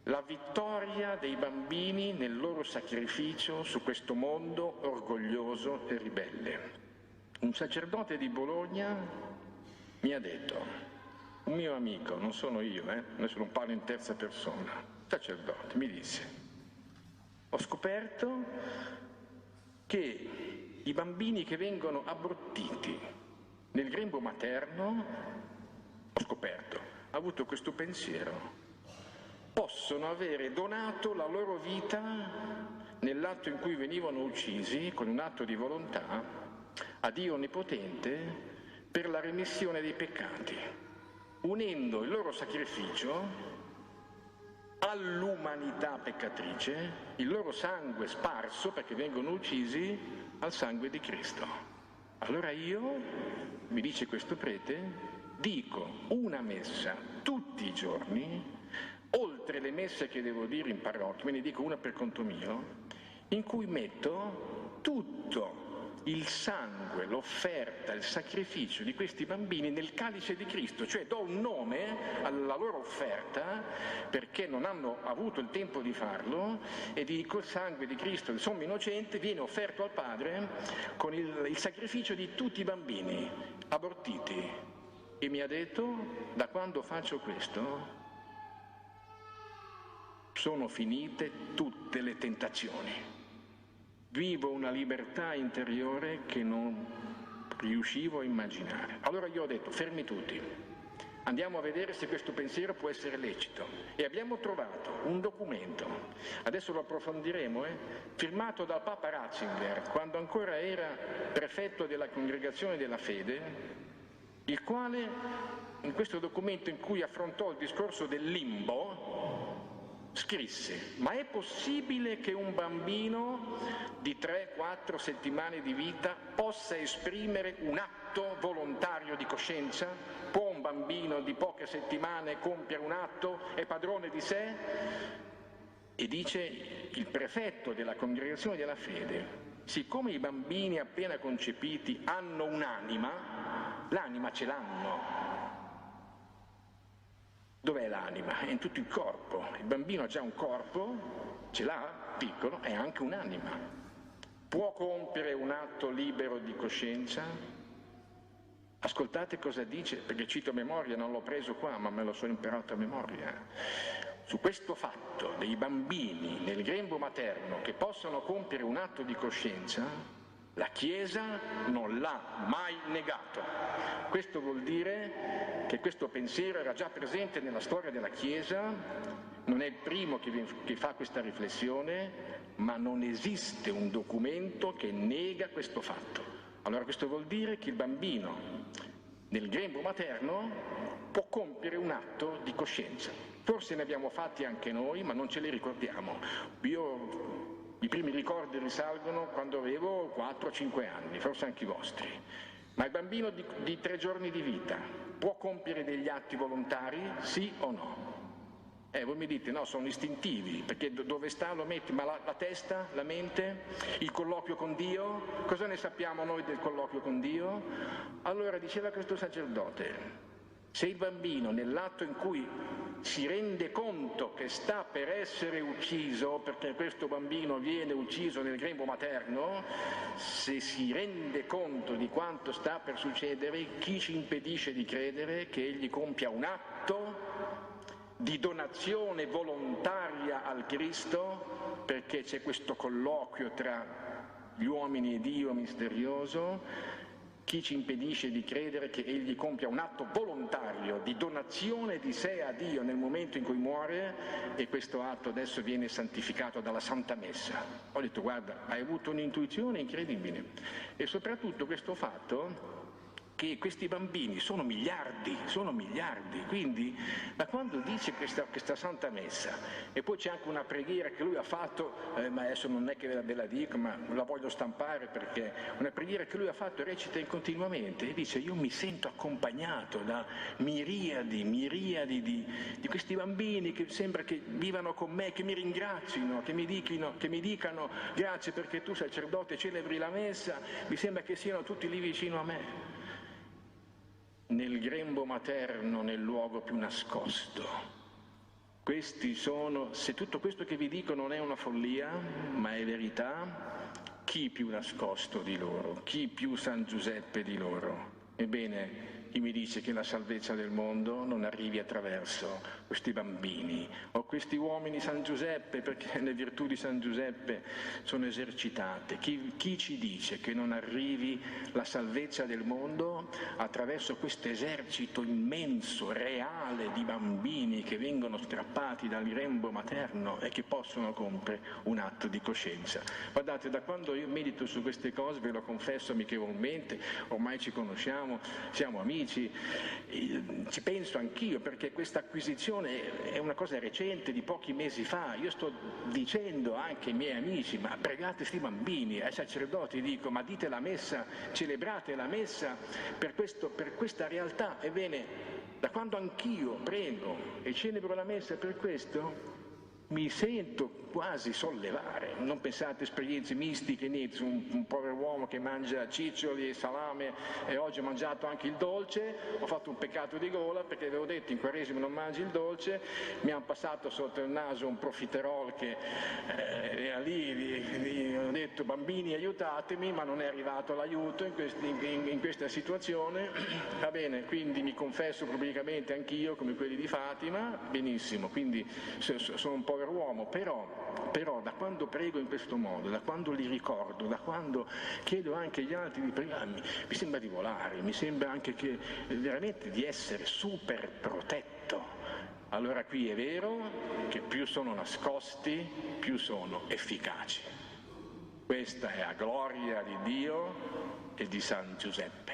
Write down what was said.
la vittoria dei bambini nel loro sacrificio su questo mondo orgoglioso e ribelle. Un sacerdote di Bologna mi ha detto, un mio amico, non sono io, adesso non parlo in terza persona, sacerdote, mi disse, ho scoperto che i bambini che vengono abortiti nel grembo materno, ha avuto questo pensiero, possono avere donato la loro vita nell'atto in cui venivano uccisi, con un atto di volontà, a Dio Onnipotente per la remissione dei peccati, unendo il loro sacrificio all'umanità peccatrice, il loro sangue sparso, perché vengono uccisi, al sangue di Cristo. Allora io, mi dice questo prete, dico una messa tutti i giorni, oltre le messe che devo dire in parrocchia, me ne dico una per conto mio, in cui metto tutto il sangue, l'offerta, il sacrificio di questi bambini nel calice di Cristo, cioè do un nome alla loro offerta perché non hanno avuto il tempo di farlo e dico il sangue di Cristo, il sommo innocente, viene offerto al Padre con il sacrificio di tutti i bambini abortiti. E mi ha detto, da quando faccio questo sono finite tutte le tentazioni. Vivo una libertà interiore che non riuscivo a immaginare. Allora io ho detto, fermi tutti, andiamo a vedere se questo pensiero può essere lecito. E abbiamo trovato un documento, adesso lo approfondiremo, firmato dal Papa Ratzinger, quando ancora era prefetto della Congregazione della Fede, il quale, in questo documento in cui affrontò il discorso del limbo, scrisse: ma è possibile che un bambino di 3-4 settimane di vita possa esprimere un atto volontario di coscienza? Può un bambino di poche settimane compiere un atto? È padrone di sé? E dice il prefetto della Congregazione della Fede: siccome i bambini appena concepiti hanno un'anima, l'anima ce l'hanno. Dov'è l'anima? È in tutto il corpo. Il bambino ha già un corpo, ce l'ha, piccolo, è anche un'anima. Può compiere un atto libero di coscienza? Ascoltate cosa dice, perché cito a memoria, non l'ho preso qua, ma me lo sono imparato a memoria. Su questo fatto dei bambini nel grembo materno che possono compiere un atto di coscienza, la Chiesa non l'ha mai negato. Questo vuol dire che questo pensiero era già presente nella storia della Chiesa, non è il primo che fa questa riflessione, ma non esiste un documento che nega questo fatto. Allora questo vuol dire che il bambino nel grembo materno può compiere un atto di coscienza. Forse ne abbiamo fatti anche noi, ma non ce li ricordiamo. I primi ricordi risalgono quando avevo 4-5 anni, forse anche i vostri. Ma il bambino di 3 giorni di vita può compiere degli atti volontari, sì o no? Voi mi dite, no, sono istintivi, perché dove sta lo metti, ma la testa, la mente, il colloquio con Dio, cosa ne sappiamo noi del colloquio con Dio? Allora diceva questo sacerdote, se il bambino nell'atto in cui si rende conto che sta per essere ucciso, perché questo bambino viene ucciso nel grembo materno, se si rende conto di quanto sta per succedere, chi ci impedisce di credere che egli compia un atto di donazione volontaria al Cristo, perché c'è questo colloquio tra gli uomini e Dio misterioso? Chi ci impedisce di credere che egli compia un atto volontario di donazione di sé a Dio nel momento in cui muore, e questo atto adesso viene santificato dalla Santa Messa? Ho detto, guarda, hai avuto un'intuizione incredibile. E soprattutto questo fatto che questi bambini sono miliardi, quindi da quando dice questa Santa Messa, e poi c'è anche una preghiera che lui ha fatto, ma adesso non è che ve la dico, ma la voglio stampare, perché una preghiera che lui ha fatto e recita continuamente, e dice: io mi sento accompagnato da miriadi di questi bambini che sembra che vivano con me, che mi ringrazino, che mi dicano grazie perché tu sacerdote celebri la Messa, mi sembra che siano tutti lì vicino a me. Nel grembo materno, nel luogo più nascosto, Se tutto questo che vi dico non è una follia, ma è verità, chi più nascosto di loro, chi più San Giuseppe di loro? Ebbene, chi mi dice che la salvezza del mondo non arrivi attraverso questi bambini o questi uomini San Giuseppe, perché le virtù di San Giuseppe sono esercitate? Chi ci dice che non arrivi la salvezza del mondo attraverso questo esercito immenso, reale di bambini che vengono strappati dal grembo materno e che possono compiere un atto di coscienza? Guardate, da quando io medito su queste cose, ve lo confesso amichevolmente, ormai ci conosciamo, siamo amici, ci penso anch'io, perché questa acquisizione è una cosa recente, di pochi mesi fa. Io sto dicendo anche ai miei amici: ma pregate questi bambini, ai sacerdoti dico: ma dite la messa, celebrate la messa per questa realtà. Ebbene, da quando anch'io prego e celebro la messa per questo, mi sento quasi sollevare. Non pensate esperienze mistiche, niente, su un povero uomo che mangia ciccioli e salame e oggi ho mangiato anche il dolce, ho fatto un peccato di gola perché avevo detto in Quaresima non mangi il dolce, mi hanno passato sotto il naso un profiterol che era lì, ho detto bambini aiutatemi, ma non è arrivato l'aiuto in questa situazione. Va bene, quindi mi confesso pubblicamente anch'io come quelli di Fatima, benissimo, quindi sono un povero uomo, però da quando prego in questo modo, da quando li ricordo, da quando chiedo anche agli altri di pregarmi, mi sembra di volare, mi sembra anche che veramente di essere super protetto. Allora qui è vero che più sono nascosti, più sono efficaci. Questa è la gloria di Dio e di San Giuseppe.